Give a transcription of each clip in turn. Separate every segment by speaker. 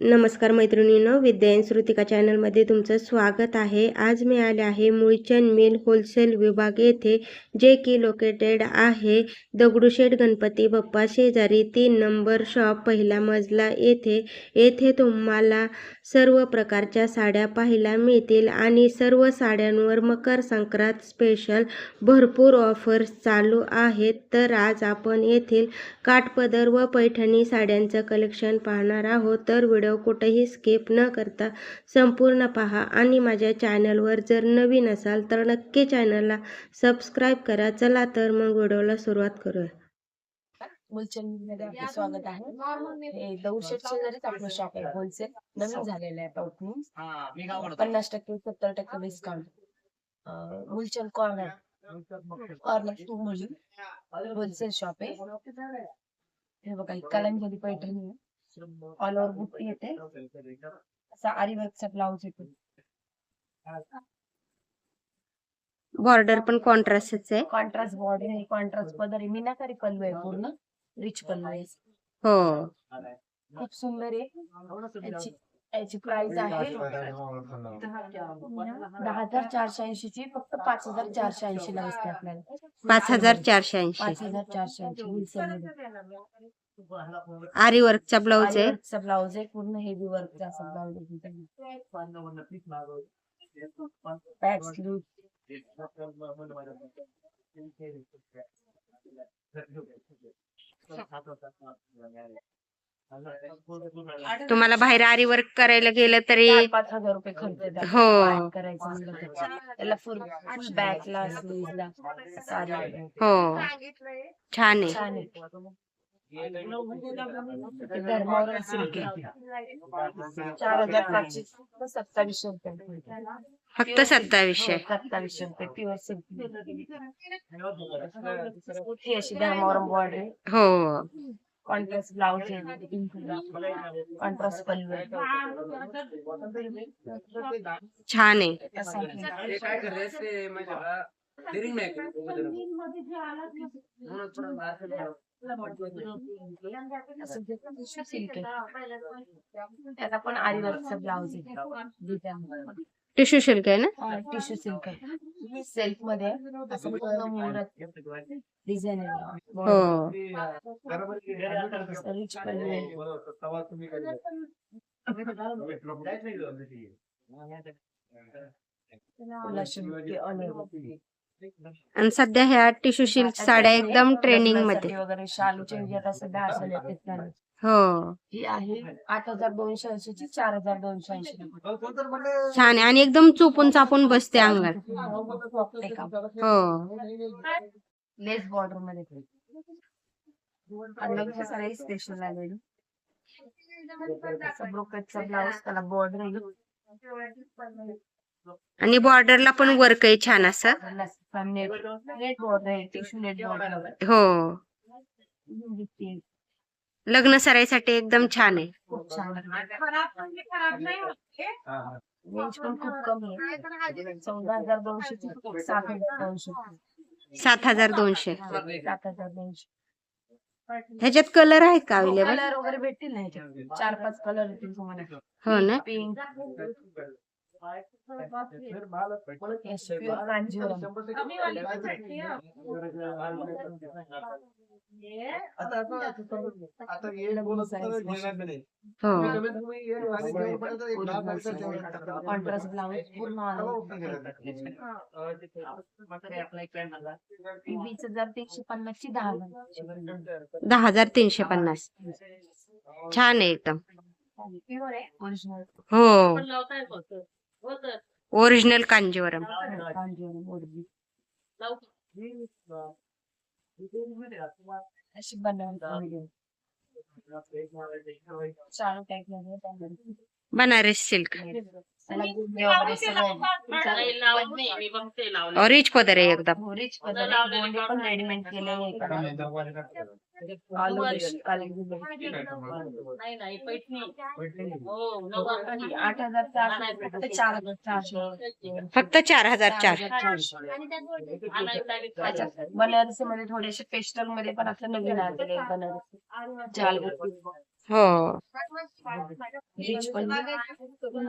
Speaker 1: नमस्कार मैत्रिणींनो, विद्या श्रुतिका चॅनलमध्ये तुमचं स्वागत आहे। आज मी आले आहे मुळचंद मिल होलसेल विभाग येथे, जे की लोकेटेड आहे दगडूशेठ गणपती बाप्पा शेजारी 3 नंबर शॉप पहिला मजला येथे तुम्हाला सर्व प्रकारच्या साड्या पाहायला मिळतील आणि सर्व साड्यांवर मकर संक्रांत स्पेशल भरपूर ऑफर्स चालू आहेत। तर आज आपण येथील काठपदर व पैठणी साड्यांचं कलेक्शन पाहणार आहोत। तर व्हिडिओ कुठेही स्किप न करता संपूर्ण पहा आणि माझ्या चॅनलवर जर नवीन असाल तर नक्की चॅनलला सबस्क्राइब करा। चला तर मग व्हिडिओला सुरुवात करूया।
Speaker 2: मुळचंद मध्ये आपलं स्वागत आहे। हे दगडूशेठ शेजारीच आपलं शॉप आहे, होलसेल नवीन झालेलं आहे। Opening 50% 70% discount. मुळचंद कॉर्नर 2 मजली होलसेल शॉप आहे। हे बघा, कलंजली पैठणी ऑल ओव्हर बुट्टी येते, असा आरी वर्कचा ब्लाउज येतो।
Speaker 1: बॉर्डर पण कॉन्ट्रास्टच आहे।
Speaker 2: कॉन्ट्रास्ट बॉर्डर आहे, कॉन्ट्रास्ट पदर आहे, मीनाकारी पल्लू आहे, पूर्ण रिच पल्लू आहे।
Speaker 1: हो,
Speaker 2: खूप सुंदर आहे। याची प्राइस आहे 10,480 ची, फक्त 5,480 ला असते आपल्याला।
Speaker 1: 5,480
Speaker 2: 5,480 होलसेल मध्ये।
Speaker 1: आरी वर्कचा ब्लाउज आहे।
Speaker 2: ब्लाउज आहे, पूर्ण हेवी वर्कचा असा ब्लाउज
Speaker 1: तुम्हाला बाहेर आरी वर्क करायला गेलं तरी
Speaker 2: 5,000 रुपये खर्च येतात।
Speaker 1: हो
Speaker 2: करायचं म्हणलं तर त्याला फुल बॅकला स्लीव्हला साडी
Speaker 1: हो, छान आहे।
Speaker 2: छान आहे। धर्मावरम सिल्क 4,527 रुपये,
Speaker 1: फक्त 2700।
Speaker 2: 2700 रुपये प्युअर सिल्क। ही अशी धर्मावरम बॉर्डर आहे।
Speaker 1: हो,
Speaker 2: कॉन्ट्रास्ट ब्लाउज आहे, कॉन्ट्रास्ट पल्लू आहे,
Speaker 1: छान आहे।
Speaker 2: त्याला पण आरी वर्कचा ब्लाउज आहे।
Speaker 1: टिश्यू सिल्क आहे ना?
Speaker 2: टिश्यू सिल्क आहे, सिल्क मध्ये असं पूर्ण मोरात डिझाईन आहे।
Speaker 1: हो,
Speaker 2: रिच पल्लू आहे।
Speaker 1: आणि सध्या ह्या टिश्यू सिल्क साड्या एकदम ट्रेनिंग मध्ये
Speaker 2: वगैरे शालूचे वगैरे सध्या असं
Speaker 1: हो,
Speaker 2: ही आहे 8,280 ची, 4,280
Speaker 1: छान आहे आणि एकदम चुपून चापून बसते अंगात। हो,
Speaker 2: लेस बॉर्डर मध्ये साडी स्पेशल आलेली। ब्रोकेटचा ब्लाउज, त्याला बॉर्डर आहे
Speaker 1: आणि बॉर्डरला पण वर्क आहे छान असं।
Speaker 2: नेट बॉर्डर आहे, टिश्यू नेट बॉर्डर।
Speaker 1: हो, लग्न सराईसाठी एकदम छान आहे।
Speaker 2: खूप छान रेंज पण खूप कमी आहे। 14,200 ची 7,200।
Speaker 1: 7,200।
Speaker 2: 7,200।
Speaker 1: ह्याच्यात कलर आहेत का अवेलेबल?
Speaker 2: कलर वगैरे भेटतील ना, 4-5 कलर येतील तुम्हाला।
Speaker 1: हो ना?
Speaker 2: पिंक, कॉन्ट्रास्ट ब्लाउज पूर्ण 20,350 ची
Speaker 1: 10,350। छान आहे एकदम।
Speaker 2: प्युअर आहे, ओरिजिनल।
Speaker 1: हो, ओरिजिनल कांजीवरम।
Speaker 2: अशी बनवून चालू टाईप मध्ये
Speaker 1: बनारस सिल्क रिच पदर आहे एकदम।
Speaker 2: रिच पदर पण रेडीमेड केलेले
Speaker 1: फक्त 4,400।
Speaker 2: बनारसी मध्ये थोडेसे पेस्टल मध्ये पण असं नवीन आलेले बनारसी
Speaker 1: हो
Speaker 2: रिच पण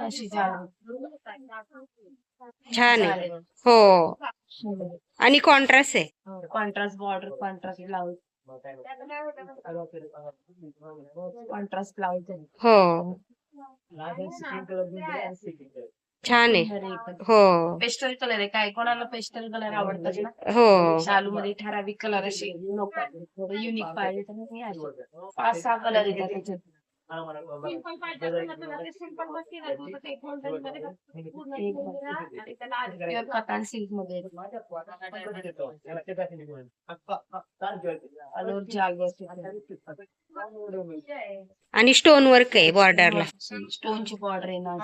Speaker 2: अशी झाड
Speaker 1: छान आहे. हो आणि कॉन्ट्रास्ट आहे.
Speaker 2: Contrast border, contrast blouse, contrast blouse
Speaker 1: हो छान आहे. हो
Speaker 2: पेस्टल कलर आहे. काय कोणाला पेस्टल कलर आवडतात ना,
Speaker 1: हो
Speaker 2: शालू मध्ये ठराविक कलर असे नको, थोडं युनिक पाहिजे तर मग हे असे 5-6 कलर येतात त्याच्यात. प्युअर कतान सिल्क मध्ये
Speaker 1: आणि स्टोन वर्क आहे बॉर्डरला.
Speaker 2: स्टोनची बॉर्डर आहे ना.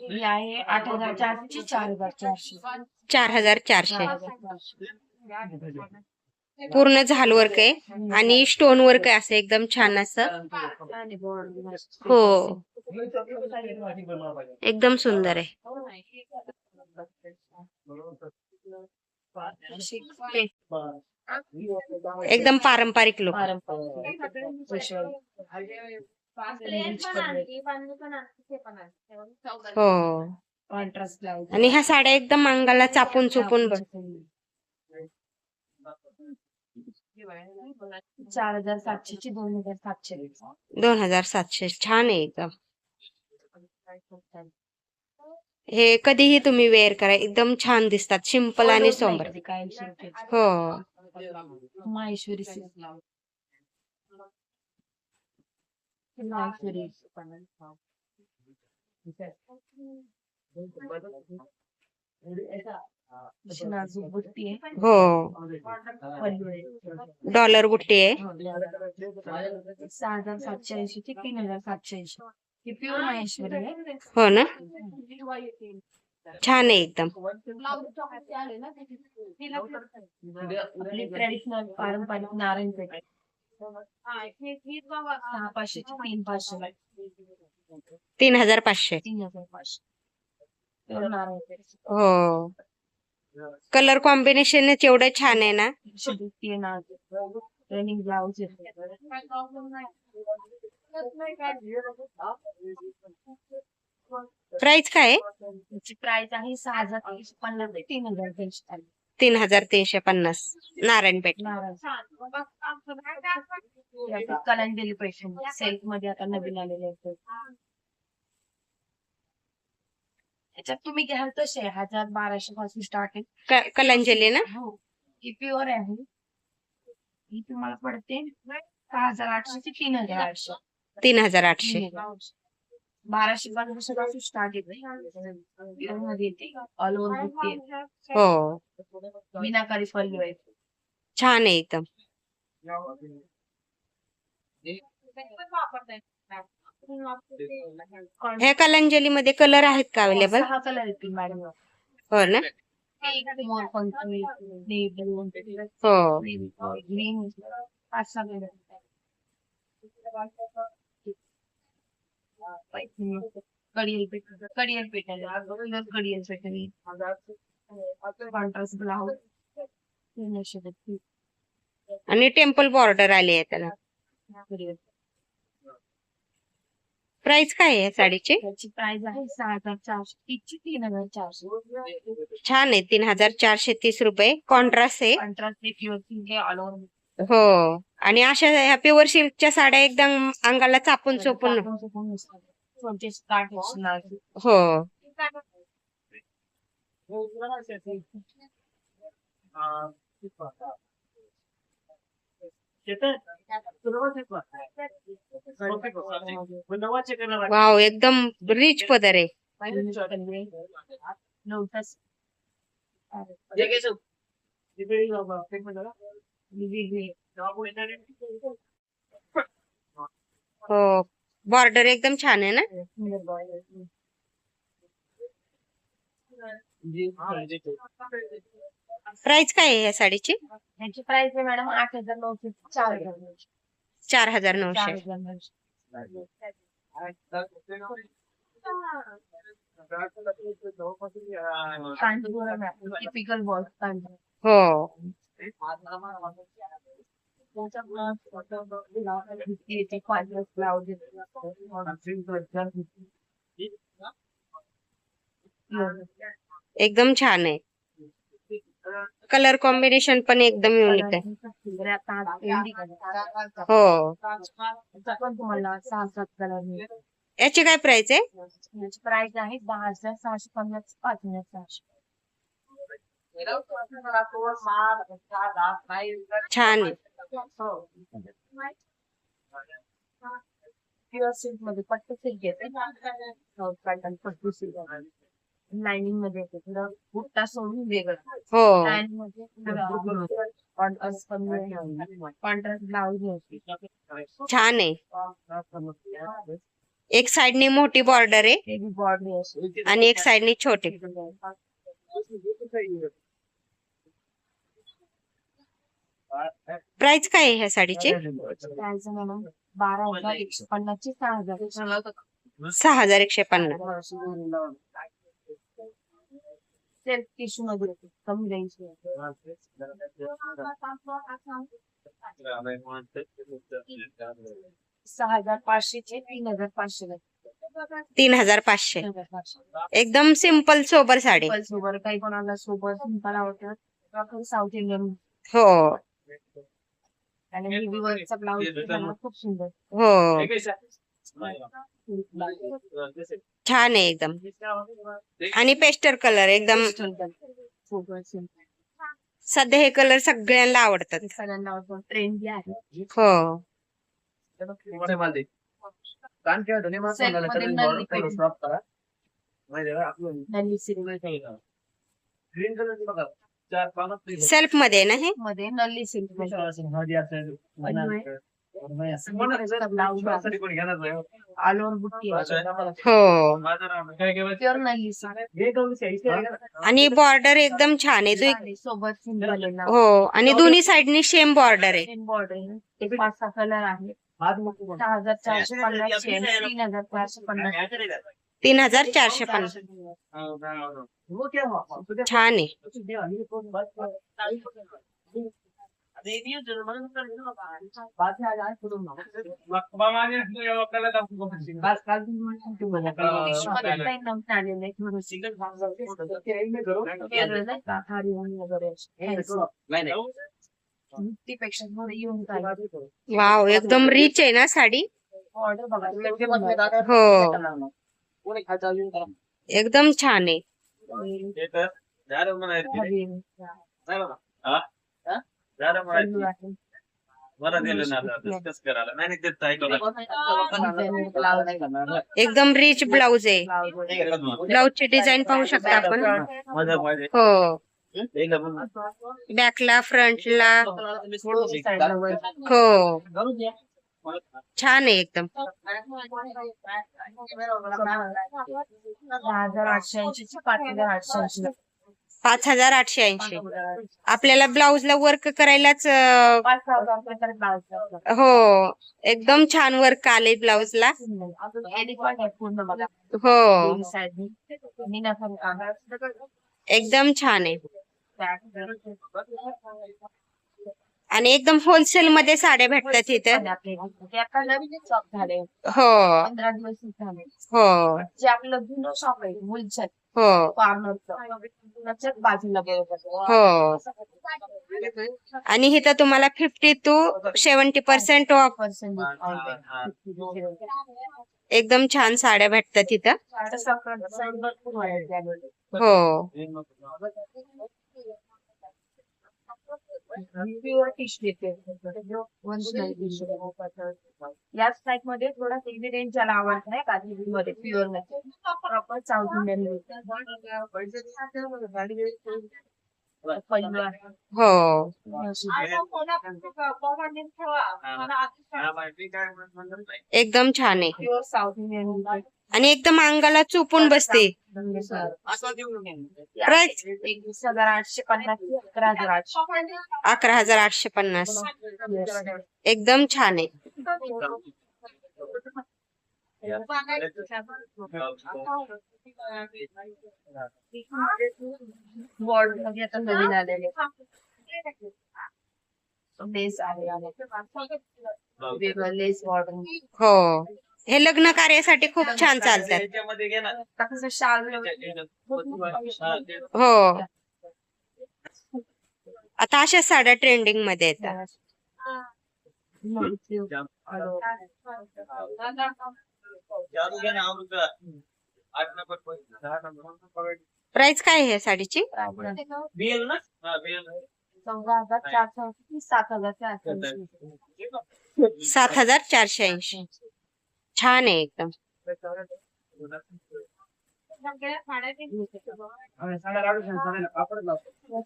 Speaker 2: ही आहे 8,400 ची 4,400.
Speaker 1: 4,400 पूर्ण झाल वर्क आहे आणि स्टोन वर्क आहे असं एकदम छान असं. हो एकदम सुंदर आहे. एकदम पारंपरिक लुक. हो आणि ह्या साड्या एकदम अंगाला चापून चुपून
Speaker 2: 4,700 ची 2,700.
Speaker 1: 2,700 छान आहे एकदम. हे कधीही तुम्ही वेअर करा एकदम छान दिसतात, सिंपल आणि सोबर. हो
Speaker 2: माहेश्वरी नाजूक बुट्टी आहे.
Speaker 1: हो
Speaker 2: पल्लू आहे.
Speaker 1: डॉलर बुट्टी आहे.
Speaker 2: 6,780 ते 3,780. ही प्युअर माहेश्वरी आहे.
Speaker 1: हो ना छान आहे एकदम.
Speaker 2: आपली ट्रेडिशनल पारंपरिक नारायणपेठ 6,500 ची 3,500.
Speaker 1: 3,500.
Speaker 2: 3,500 प्युअर नारायणपेठ.
Speaker 1: हो कलर कॉम्बिनेशन एवढं छान आहे ना.
Speaker 2: बुट्टी आहे ना, रनिंग ब्लाउज आहे.
Speaker 1: प्राइस काय आहे?
Speaker 2: त्याची प्राइस आहे 6,350 ते 3,350.
Speaker 1: 3,350 नारायणपेठ.
Speaker 2: कलांजली पैठणी सिल्क मध्ये आता नवीन आलेले आहेत. त्याच्यात तुम्ही घ्याल तसे 1,000-1,200 पासून स्टार्ट आहे.
Speaker 1: कलांजली ना.
Speaker 2: हो ही प्युअर आहे. ही तुम्हाला पडते 6,800 ते 3,800.
Speaker 1: 3,800
Speaker 2: 1200 पासून स्टार्ट येते. प्युअर मध्ये येते. ऑल ओव्हर बुट्टी आहे.
Speaker 1: हो
Speaker 2: मीनाकारी पल्लू आहे.
Speaker 1: छान आहे एकदम. ह्या कलांजली मध्ये कलर आहेत का अवेलेबल?
Speaker 2: 6 कलर येतील मॅडम.
Speaker 1: हो ना.
Speaker 2: मोरपंखी, नेव्ही ब्लू,
Speaker 1: हो
Speaker 2: ग्रीन, 5-6 कलर. कडियल पेटल कॉन्ट्रास्ट ब्लाउज.
Speaker 1: आणि टेम्पल बॉर्डर आली आहे त्याला. प्राइस काय आहे साडीची?
Speaker 2: त्याची प्राइस आहे 6,400. तिची 3,400.
Speaker 1: छान आहे. 3,430 रुपये. कॉन्ट्रास्ट आहे.
Speaker 2: Contrast pure all over.
Speaker 1: हो आणि अशा ह्या प्युअर सिल्कच्या साड्या एकदम अंगाला चापून चोपून. हो वाव एकदम रिच पदर आहे.
Speaker 2: लोटस
Speaker 1: हो बॉर्डर एकदम छान आहे ना. प्राइस काय आहे या साडीची?
Speaker 2: याची प्राइस आहे मॅडम 8,900 4,900.
Speaker 1: 4,900.
Speaker 2: Typical ball.
Speaker 1: हो एकदम छान आहे. कलर कॉम्बिनेशन पण एकदम युनिक आहे. हो.
Speaker 2: तुम्हाला 6-7 कलर
Speaker 1: याची काय प्राइस आहे?
Speaker 2: याची प्राइस आहे 10,650 5,600.
Speaker 1: छान आहे.
Speaker 2: प्युअर सिल्क मध्ये पट्टू सिल्क येते. पॅटर्न पट्टू सिल्क लाइनिंग मध्ये येते. थोडं बुट्टा सोडून वेगळं.
Speaker 1: हो.
Speaker 2: लाइनिंग मध्ये कॉन्ट्रास्ट ब्लाउज होती.
Speaker 1: छान आहे. एक साइडनी मोठी बॉर्डर आहे
Speaker 2: बेबी बॉर्डर
Speaker 1: आणि एक साइडनी छोटी. प्राइस काय आहे ह्या साडीची?
Speaker 2: प्राइस मॅडम 12,150 ची 6,000.
Speaker 1: 6,150.
Speaker 2: सेल्फ टिश्यू मध्ये कमी रेंज. 6,500 चे 3,500.
Speaker 1: 3,500. एकदम सिंपल सोबर साडी.
Speaker 2: सोबत काही कोणाला सोबत सिंपल आवडतात साऊथ इंडियन.
Speaker 1: हो
Speaker 2: आणि हेवी वर्कचा ब्लाउज खूप सुंदर.
Speaker 1: हो छान आहे एकदम. आणि पेस्टर कलर एकदम. सध्या हे कलर सगळ्यांना आवडतात.
Speaker 2: सगळ्यांना आवडतो. ट्रेंडी आहे.
Speaker 1: हो. सेल्फ मध्ये आहे ना हे?
Speaker 2: मध्ये नल्ली सिल्क आलोर बुट्टी
Speaker 1: हो.
Speaker 2: प्युअर नल्ली सिल्क
Speaker 1: आणि बॉर्डर एकदम छान आहे.
Speaker 2: सोबत सिंपल.
Speaker 1: हो आणि दोन्ही साइडनी सेम बॉर्डर आहे.
Speaker 2: बॉर्डर 5-6 कलर आहे. 6,450 3,450.
Speaker 1: 3,450. छान आहे. वाव एकदम रिच आहे ना साडी. हो एकदम छान आहे. एकदम रिच ब्लाउज आहे. ब्लाउजची डिझाईन पाहू शकता आपण. हो बॅकला फ्रंटला. हो छान आहे एकदम.
Speaker 2: 6,880
Speaker 1: 5,880. आपल्याला ब्लाउजला वर्क करायलाच. हो एकदम छान वर्क आले ब्लाउजला. हो एकदम छान आहे. आणि एकदम होलसेल मध्ये साड्या भेटतात इथं. हो
Speaker 2: 15 दिवस झाले.
Speaker 1: हो
Speaker 2: जे आपलं जुनं शॉप आहे मुलचंद
Speaker 1: हो
Speaker 2: पार्लरचं बाजूला
Speaker 1: हो. आणि इथं तुम्हाला 50 to 70% ऑफ. एकदम छान साड्या भेटतात इथं. हो
Speaker 2: प्युअर टिश्यू येते. याच टाईप मध्ये थोडा हेवी रेंज ज्याला आवडत नाही का मध्ये प्युअर मध्ये प्रॉपर साऊथ इंडियन पहिलं आहे.
Speaker 1: हो एकदम छान आहे.
Speaker 2: प्युअर साऊथ इंडियन
Speaker 1: आणि एकदम अंगाला चुपून बसते. प्राइस
Speaker 2: 11,850 11,800.
Speaker 1: 11,850. एकदम छान आहे.
Speaker 2: वॉर्ड मध्ये आता नवीन आलेले लेस आहे वेगळं लेस बॉर्डर.
Speaker 1: हो, हे लग्न कार्यासाठी खूप छान चालतात.
Speaker 2: कसं शाल
Speaker 1: हो, आता अशा साड्या ट्रेंडिंग मध्ये येतात. प्राइस काय आहे साडीची?
Speaker 2: 14,480 7,480.
Speaker 1: 7,480. छान आहे एकदम.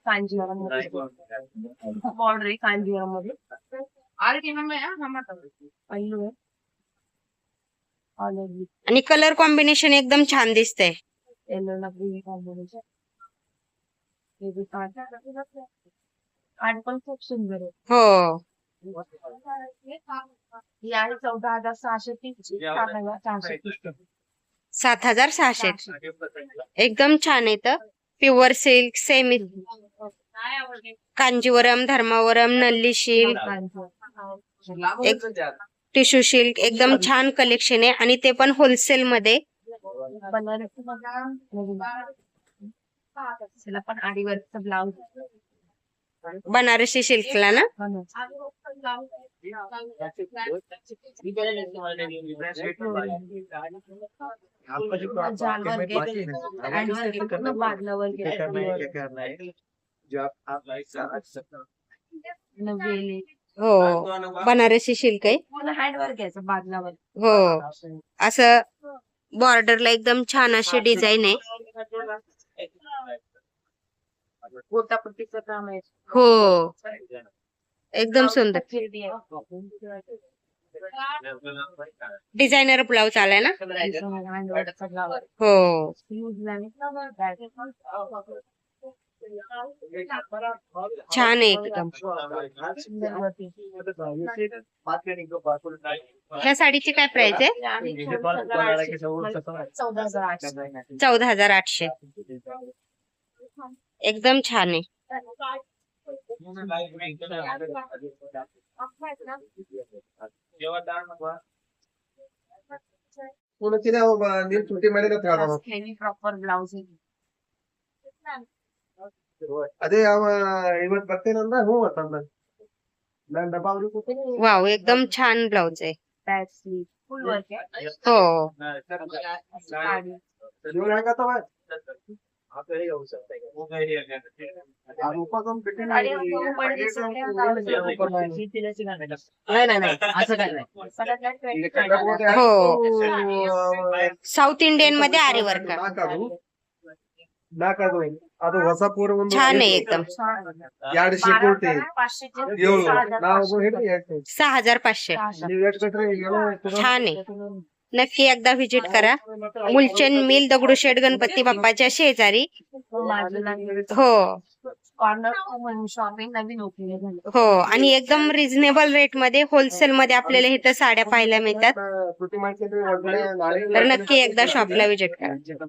Speaker 2: कांजीवरम बॉर्डर आहे कांजीवरम मध्ये. पहिलं आहे. ऑलिव्ह
Speaker 1: आणि कलर कॉम्बिनेशन एकदम छान दिसतंय.
Speaker 2: येलो ला ग्रीन कॉम्बिनेशन. हे बी आणि पण खूप सुंदर आहे.
Speaker 1: हो,
Speaker 2: ही आहे 14,630 7,480.
Speaker 1: 7,600. एकदम छान आहे. तर pure silk, semi Kanjeevaram, Dharmavaram, Nalli silk, tissue silk एकदम छान कलेक्शन आहे आणि ते पण होलसेल मध्ये.
Speaker 2: बनारसी त्याला पण आडीवरचा ब्लाउज.
Speaker 1: बनारसी सिल्कला ना. हो, बनारसी सिल्क आहे.
Speaker 2: हँडवर्क घ्यायचं बादलावर.
Speaker 1: हो, असं बॉर्डरला एकदम छान अशी डिझाईन आहे.
Speaker 2: गोटापट्टीचं काम आहे.
Speaker 1: हो, एकदम सुंदर
Speaker 2: फिरडी आहे.
Speaker 1: डिझायनर ब्लाउज आलाय ना.
Speaker 2: हँडवर्कचा ब्लाउज.
Speaker 1: हो, छान आहे एकदम. ह्या साडीची काय प्राइस आहे? 14,800. एकदम छान आहे.
Speaker 2: Proper blouse.
Speaker 3: ಅದೇ ಇವತ್ತು ಬರ್ತೇನಂದ ಹ್ಞೂ ಅಂತಂದ ನಾನು ಡಬ್ಬ ಅವ್ರಿಗೆ ಕೊಟ್ಟೇನಿ.
Speaker 1: वाव, एकदम छान ब्लाउज आहे.
Speaker 2: Back sleeve full work.
Speaker 1: हो,
Speaker 3: ಇವ್ರು ಹೆಂಗತ್ತವ ಅದು ಉಪಕಮ್ ಬಿಟ್ಟಿನ
Speaker 2: नाही असं काय नाही.
Speaker 1: हो. साऊथ इंडियन मध्ये आरी वर्क
Speaker 3: ನಾಲ್ಕದು ಅದು ಹೊಸ ಪೂರ ಒಂದು
Speaker 1: छान आहे एकदम.
Speaker 3: 200 कोटी 7 ನಾವು ಹೇಳಿ
Speaker 1: 6,500.
Speaker 3: ನೀವು ಎಷ್ಟು ಕಟ್ರಿ ಏನೋ
Speaker 1: छान आहे. नक्की एकदा व्हिजिट करा. मुलचंद मिल, दगडूशेठ गणपती बाप्पाच्या शेजारी. हो,
Speaker 2: कॉर्नर शॉपिंग नवीन ओपनिंग झाली.
Speaker 1: हो, आणि एकदम रिझनेबल रेट मध्ये होलसेल मध्ये आपल्याला इथं साड्या पाहायला मिळतात.
Speaker 3: ಪ್ರತಿ ಮಾಡ್ಕೊಂಡ್ರೆ ಹೊರಗಡೆ ನಾಳೆ
Speaker 1: तर नक्की एकदा शॉपला व्हिजिट करा.